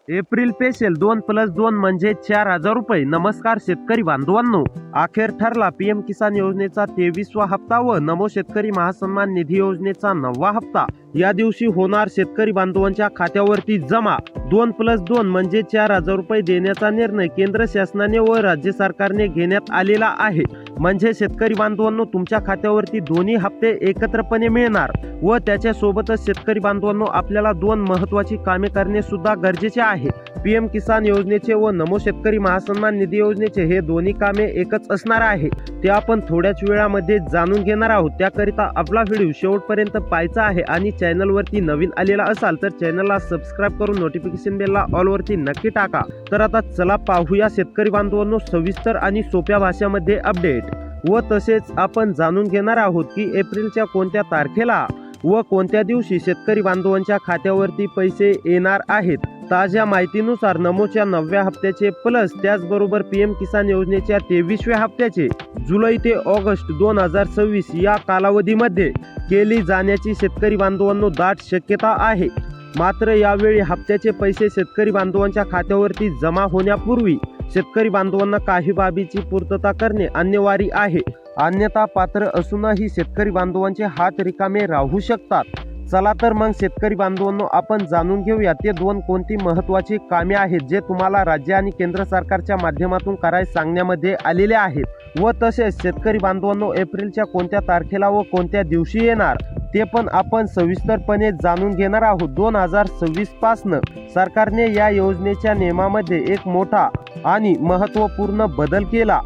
April special 2+2 म्हणजे 4,000 रुपये। नमस्कार शेतकरी बांधवांनो, अखेर ठरला पीएम किसान योजनेचा 23वा हप्ता व नमो शेतकरी महासन्मान निधी योजनेचा 9वा हप्ता। या दिवशी होणार शेतकरी बांधवांच्या खात्यावरती जमा 2+2 म्हणजे 4,000 रुपये देण्याचा निर्णय केंद्र शासनाने व राज्य सरकारने घेण्यात आलेला आहे। म्हणजे शेतकरी बांधवांनो, तुमच्या खात्यावरती दोन्ही हप्ते एकत्रपणे मिळणार व त्याच्या सोबतच शेतकरी बांधवांनो, आपल्याला 2 महत्त्वाची कामे करणे सुद्धा गरजेचे आहे। पीएम किसान योजनेचे व नमो शेतकरी महासन्मान निधी योजनेचे हे दोन्ही कामे एकच असणार आहे। ते आपण थोड्याच वेळामध्ये जाणून घेणार आहोत। त्याकरिता आपला व्हिडिओ शेवटपर्यंत पाहायचा आहे आणि चॅनलवरती नवीन आलेला असाल तर चॅनलला सबस्क्राइब करून नोटिफिकेशन बेलला ऑल वरती नक्की टाका। तर आता चला पाहूया शेतकरी बांधवांनो सविस्तर आणि सोप्या भाषेमध्ये अपडेट। व तसेच आपण जाणून घेणार आहोत की एप्रिलच्या कोणत्या तारखेला व कोणत्या दिवशी शेतकरी बांधवांच्या खात्यावरती पैसे येणार आहेत। ताज्या माहितीनुसार नमोच्या 9व्या हप्त्याचे प्लस त्याचबरोबर पीएम किसान योजनेच्या 23व्या हप्त्याचे जुलै ते ऑगस्ट 2026 या कालावधीमध्ये केली जाण्याची शेतकरी बांधवांनो दाट शक्यता आहे। मात्र यावेळी हप्त्याचे पैसे शेतकरी बांधवांच्या खात्यावरती जमा होण्यापूर्वी शेतकरी बांधवांना काही बाबीची पूर्तता करणे अनिवार्य आहे। अन्यथा पात्र असूनही शेतकरी बांधवांचे हात रिकामे राहू शकतात। चला तर मग शेतकरी बांधवांनो, आपण जाणून घेऊया ते 2 कोणती महत्त्वाची कामे आहेत जे तुम्हाला राज्य आणि केंद्र सरकारच्या माध्यमातून करायला सांगण्यामध्ये आलेले आहेत। व तसेच शेतकरी बांधवांनो, एप्रिलच्या कोणत्या तारखेला व कोणत्या दिवशी येणार ते पण आपण सविस्तरपणे जाणून घेणार आहोत। 2026 पासून सरकारने या योजनेच्या नियमामध्ये एक मोठा आणि महत्त्वपूर्ण बदल केला।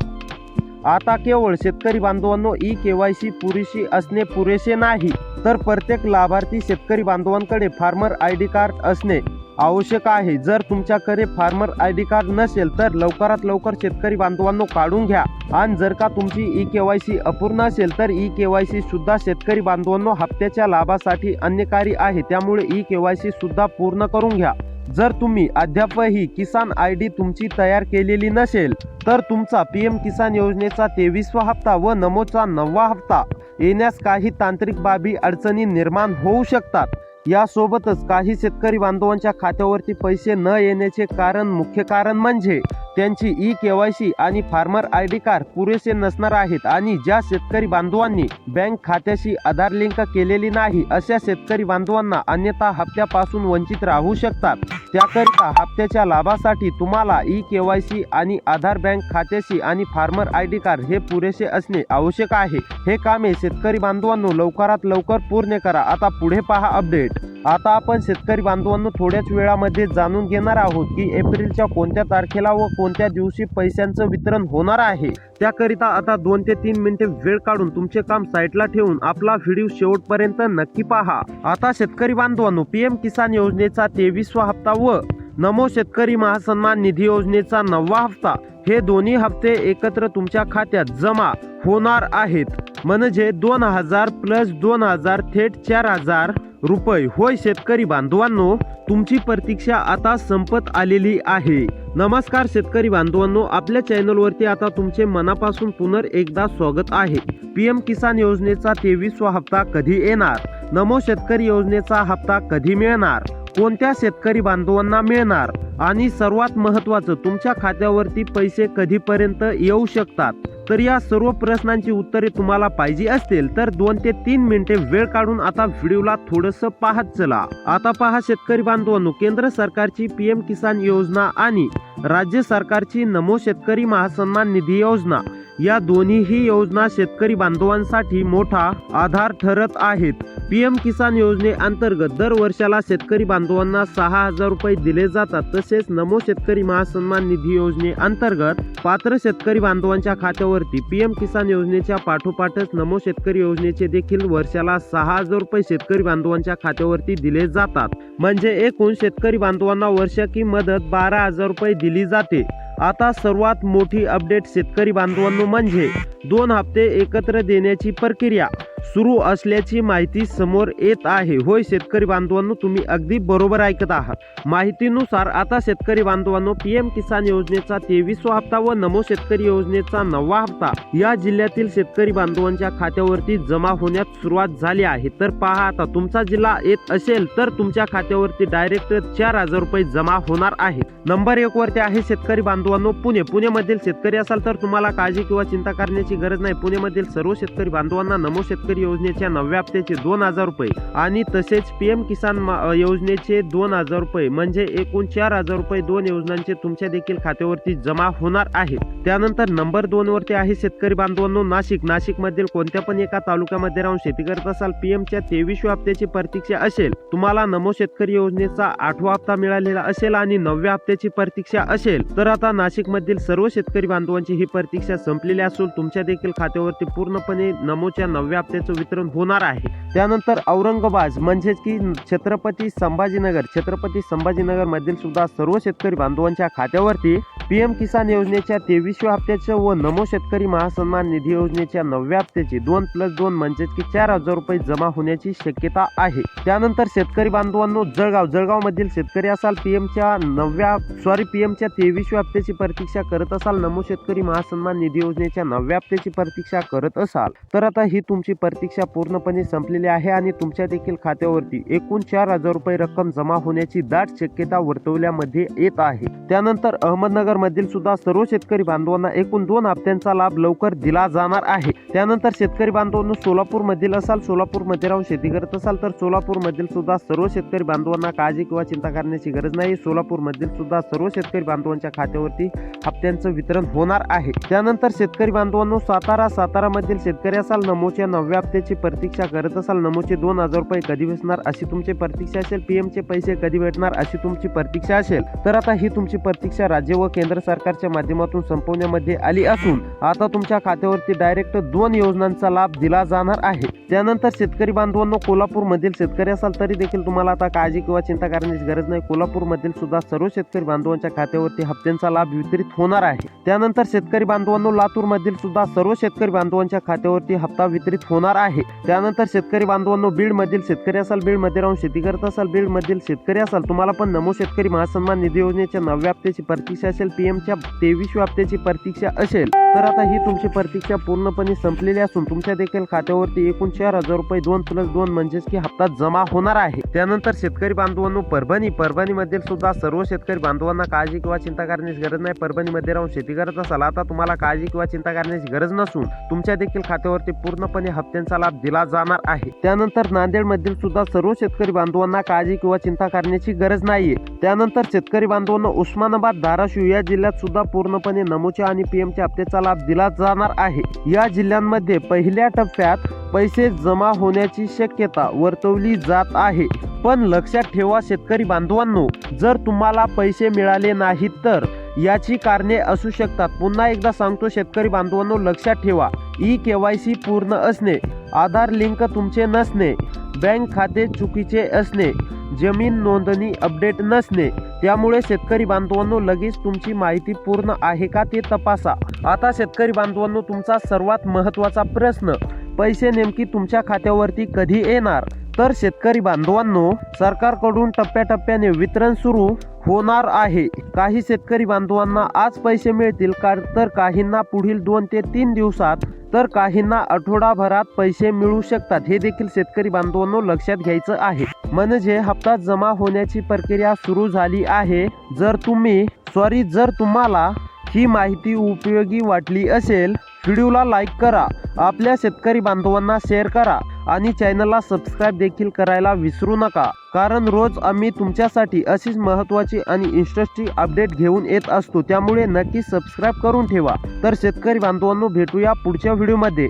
आता केवळ शेतकरी बांधवांनो ई-केवायसी पुरेशी असणे पुरेसे नाही, तर प्रत्येक लाभार्थी शेतकरी बांधवांकडे फार्मर आयडी कार्ड असणे आवश्यक आहे। जर तुमच्याकडे फार्मर आयडी कार्ड नसेल तर लवकरात लवकर शेतकरी बांधवांनो काढून घ्या। आणि जर का तुमची ई-केवायसी अपूर्ण असेल तर ई-केवायसी सुद्धा शेतकरी बांधवांनो हप्त्याच्या लाभासाठी अन्यकारी आहे, त्यामुळे ई-केवायसी सुद्धा पूर्ण करून घ्या। जर तुम्ही अद्यापही किसान आयडी तुमची तयार केलेली नसेल तर तुमचा पीएम किसान योजनेचा 23वा हप्ता व नमोचा 9वा हप्ता येण्यास काही तांत्रिक बाबी अडचणी निर्माण होऊ शकतात। यासोबतच काही शेतकरी बांधवांच्या खात्यावरती पैसे न येण्याचे मुख्य कारण म्हणजे त्यांची ई-केवायसी आणि फार्मर आयडी कार्ड पुरेसे नसणार आहेत आणि ज्या शेतकरी बांधवांनी बँक खात्याशी आधार लिंक केलेली नाही अशा शेतकरी बांधवांना अन्यथा हप्त्यापासून वंचित राहू शकतात। त्याकरिता हप्त्याच्या लाभासाठी तुम्हाला ई-केवायसी आणि आधार बँक खात्याशी आणि फार्मर आयडी कार्ड हे पुरेसे असणे आवश्यक आहे। हे कामे शेतकरी बांधवांनो लवकरात लवकर पूर्ण करा। आता पुढे पहा अपडेट। आता आपण शेतकरी बांधवांनो थोड्याच वेळामध्ये जाणून घेणार आहोत की एप्रिलच्या कोणत्या तारखेला व कोणत्या दिवशी पैशांचं वितरण होणार आहे। त्याकरिता आता 2 ते 3 मिनिटे वेळ काढून तुमचे काम साईडला ठेवून आपला व्हिडिओ शेवटपर्यंत नक्की पहा। आता शेतकरी बांधवांनो, पीएम किसान योजनेचा 23वा हप्ता व नमो शेतकरी महासन्मान निधी योजनेचा 9वा हप्ता हे दोन्ही हप्ते एकत्र तुमच्या खात्यात जमा होणार आहेत। म्हणजे 2,000 + 2,000 थेट 4,000 रुपये। होय शेतकरी बांधवांनो, तुमची प्रतीक्षा आता संपत आलेली आहे। नमस्कार शेतकरी बांधवांनो, आपल्या चॅनलवरती आता तुमचे मनापासून एकदा स्वागत आहे। पीएम किसान योजनेचा 23वा हप्ता कधी येणार, नमो शेतकरी योजनेचा हप्ता कधी मिळणार, कोणत्या शेतकरी बांधवांना मिळणार आणि सर्वात महत्त्वाचं तुमच्या खात्यावरती पैसे कधीपर्यंत येऊ शकतात, तर या सर्व प्रश्नांची उत्तरे तुम्हाला पाहिजे असतील तर 2 ते 3 मिनिटे वेळ काढून आता व्हिडिओला थोडंसं पाहत चला। आता पहा शेतकरी बांधवांनो, केंद्र सरकारची पीएम किसान योजना आणि राज्य सरकारची नमो शेतकरी महासन्मान निधी योजना या दोन्हीही योजना शेतकरी बांधवांसाठी मोठा आधार ठरत आहेत। पीएम किसान योजनेअंतर्गत दर वर्षाला शेतकरी बांधवांना 6,000 रुपये दिले जातात। तसेच नमो शेतकरी महासन्मान निधी योजनेअंतर्गत पात्र शेतकरी बांधवांच्या खात्यावरती पीएम किसान योजनेच्या पाठोपाठच नमो शेतकरी योजनेचे देखील वर्षाला 6,000 रुपये शेतकरी बांधवांच्या खात्यावरती दिले जातात। म्हणजे एकूण शेतकरी बांधवांना वर्षाकी मदत 12,000 रुपये दिली जाते। आता सर्वात मोठी अपडेट शेतकरी बांधवांनो म्हणजे 2 हप्ते एकत्र देण्याची प्रक्रिया। सुरू असल्याची माहिती समोर येत आहे. होय शेतकरी बांधवांनो, तुम्ही अगदी बरोबर ऐकत आहात. माहितीनुसार आता शेतकरी बांधवांनो, पीएम किसान योजनेचा 23वा हप्ता व नमो शेतकरी योजनेचा 9वा हप्ता या जिल्ह्यातील शेतकरी बांधवांच्या खात्यावरती जमा होण्यास सुरुवात झाली आहे. तर पहा, आता तुमचा जिल्हा येत असेल तर तुमच्या खात्यावरती डायरेक्ट 4,000 रुपये जमा होणार आहे. नंबर 1 वरती आहे शेतकरी बांधवांनो पुणे. पुण्यामधील शेतकरी असाल तर तुम्हाला काळजी किंवा चिंता करण्याची गरज नाही. पुण्यामधील सर्व शेतकरी बांधवांना नमो शेतकरी योजनेच्या 9व्या हप्त्याचे 2,000 रुपये आणि तसेच पीएम किसान योजनेचे 2,000 रुपये म्हणजे एकूण 4,000 रुपये दोन योजनांचे तुमच्या देखील खात्यावरती जमा होणार आहे. त्यानंतर नंबर 2 वरती आहे शेतकरी बांधवांनो नाशिक. नाशिकमधील कोणत्या पण एका तालुक्यामध्ये राहून शेती करत असाल, पीएमच्या 23व्या हप्त्याची प्रतीक्षा असेल, तुम्हाला नमो शेतकरी योजनेचा 8वा हप्ता मिळालेला असेल आणि 9व्या हप्त्याची प्रतीक्षा असेल, तर आता नाशिकमधील सर्व शेतकरी बांधवांची ही प्रतीक्षा संपलेली असून तुमच्या देखील खात्यावरती पूर्णपणे नमोच्या 9व्या हप्त्याचं वितरण होणार आहे. त्यानंतर औरंगाबाद म्हणजेच की छत्रपती संभाजीनगर मधील सुद्धा सर्व शेतकरी बांधवांच्या खात्यावरती पीएम किसान योजनेच्या 23व्या हप्त्याच्या व नमो शेतकरी महासन्मान निधी योजनेच्या 9व्या हप्त्याचे 2+2 म्हणजेच की 4,000 रुपये जमा होण्याची शक्यता आहे. त्यानंतर शेतकरी बांधवांनो जळगाव मधील शेतकरी असाल, पीएमच्या 23व्या हप्त्याची प्रतीक्षा करत असाल, नमो शेतकरी महासन्मान निधी योजनेच्या 9व्या हप्त्याची प्रतीक्षा करत असाल, तर आता ही तुमची प्रतीक्षा पूर्णपणे संपलेली आहे आणि तुमच्या देखील खात्यावरती एकूण 4,000 रुपये रक्कम जमा होण्याची दाट शक्यता वर्तवल्यामध्ये येत आहे. त्यानंतर अहमदनगर मधील सुद्धा सर्व शेतकरी बांधवांना एकूण 2 हप्त्यांचा लाभ लवकर दिला जाणार आहे. त्यानंतर शेतकरी बांधवांनो सोलापूर मधील असाल, सोलापूर मध्ये राहून शेती करत असाल, तर सोलापूर मधील सुद्धा सर्व शेतकरी बांधवांना काळजी किंवा चिंता करण्याची गरज नाही. सोलापूर मधील सुद्धा सर्व शेतकरी बांधवांच्या खात्यावरती हप्त्यांचं वितरण होणार आहे. त्यानंतर शेतकरी बांधवांनो सातारा मधील शेतकरी असाल, नमोच्या 9व्या हप्त्याची प्रतीक्षा करत असाल, नमोचे 2,000 रुपये कधी भेटणार अशी तुमची प्रतीक्षा असेल, पीएमचे पैसे कधी भेटणार अशी तुमची प्रतीक्षा असेल, तर आता ही तुमची प्रतीक्षा राज्य व केंद्र सरकारच्या माध्यमातून संपवण्यामध्ये आली असून आता तुमच्या खात्यावरती डायरेक्ट 2 योजनांचा लाभ दिला जाणार आहे. त्यानंतर शेतकरी बांधवांनो कोल्हापूर मधील शेतकरी असाल तरी देखील तुम्हाला आता काळजी किंवा चिंता करण्याची गरज नाही. कोल्हापूर मधील सुद्धा सर्व शेतकरी बांधवांच्या खात्यावरती हप्त्यांचा लाभ वितरित होणार आहे. त्यानंतर शेतकरी बांधवांनो लातूर मधील सुद्धा सर्व शेतकरी बांधवांच्या खात्यावरती हप्ता वितरित होणार आहे. त्यानंतर शेतकरी बांधवांनो बीड मधील शेतकरी असाल, बीड मध्ये राहून शेती करत असाल, बीड मधील शेतकरी असाल, तुम्हाला पण नमो शेतकरी महासन्मान निधी योजनेच्या 9व्या हप्त्याची प्रतीक्षा असेल, पीएमच्या 23व्या हप्त्याची प्रतीक्षा असेल, तर आता ही तुमची प्रतीक्षा पूर्णपणे संपलेली असून तुमच्या देखील खात्यावरती एकूण 4,000 रुपये 2+2 म्हणजेच की हप्ता जमा होणार आहे. त्यानंतर शेतकरी बांधवांनो परभणी मधील सुद्धा सर्व शेतकरी बांधवांना काळजी किंवा चिंता करण्याची गरज नाही. परभणी मध्ये राहून शेती करत असाल, आता तुम्हाला काळजी किंवा चिंता करण्याची गरज नसून तुमच्या देखील खात्यावरती पूर्णपणे हप्त्यांचा लाभ दिला जाणार आहे. त्यानंतर नांदेड मधील सुद्धा सर्व शेतकरी बांधवांना काळजी किंवा चिंता करण्याची गरज नाहीये. त्यानंतर शेतकरी बांधवांना उस्मानाबाद, धाराशिव या जिल्ह्यात सुद्धा पूर्णपणे नमोच्या आणि पीएमच्या हप्त्याचा लाभ दिला जाणार आहे. या जिल्ह्यांमध्ये पहिल्या टप्प्यात पैसे जमा होण्याची शक्यता वर्तवली जात आहे. पण लक्षात ठेवा शेतकरी बांधवांनो, जर तुम्हाला पैसे मिळाले नाहीत तर याची कारणे असू शकतात. पुन्हा एकदा सांगतो शेतकरी बांधवांनो, लक्षात ठेवा KYC पूर्ण असणे, आधार लिंक तुमचे नसणे, बँक खाते चुकीचे असणे, जमीन नोंदणी अपडेट नसणे, त्यामुळे शेतकरी बांधवांनो लगेच तुमची माहिती पूर्ण आहे का ते तपासा. आता शेतकरी बांधवांनो तुमचा सर्वात महत्त्वाचा प्रश्न, पैसे नेमकी तुमच्या खात्यावरती कधी येणार? तर शेतकरी बांधवांनो सरकारकडून टप्प्याटप्प्याने वितरण सुरू होणार आहे. काही शेतकरी बांधवांना आज पैसे मिळतील तर काहींना पुढील 2 ते 3 दिवसात, तर काहींना आठवडाभरात पैसे मिळू शकतात. हे देखील शेतकरी बांधवांनो लक्षात घ्यायचं आहे. म्हणजे हप्ता जमा होण्याची प्रक्रिया सुरू झाली आहे. जर तुम्हाला ही माहिती उपयोगी वाटली असेल, व्हिडिओला लाईक करा, आपल्या शेतकरी बांधवांना शेअर करा आणि चॅनलला सबस्क्राईब देखील करायला विसरू नका, कारण रोज आम्ही तुमच्यासाठी अशीच महत्त्वाची आणि इंटरेस्टिंग अपडेट घेऊन येत असतो. त्यामुळे नक्की सबस्क्राईब करून ठेवा. तर शेतकरी बांधवांनो भेटूया पुढच्या व्हिडिओमध्ये.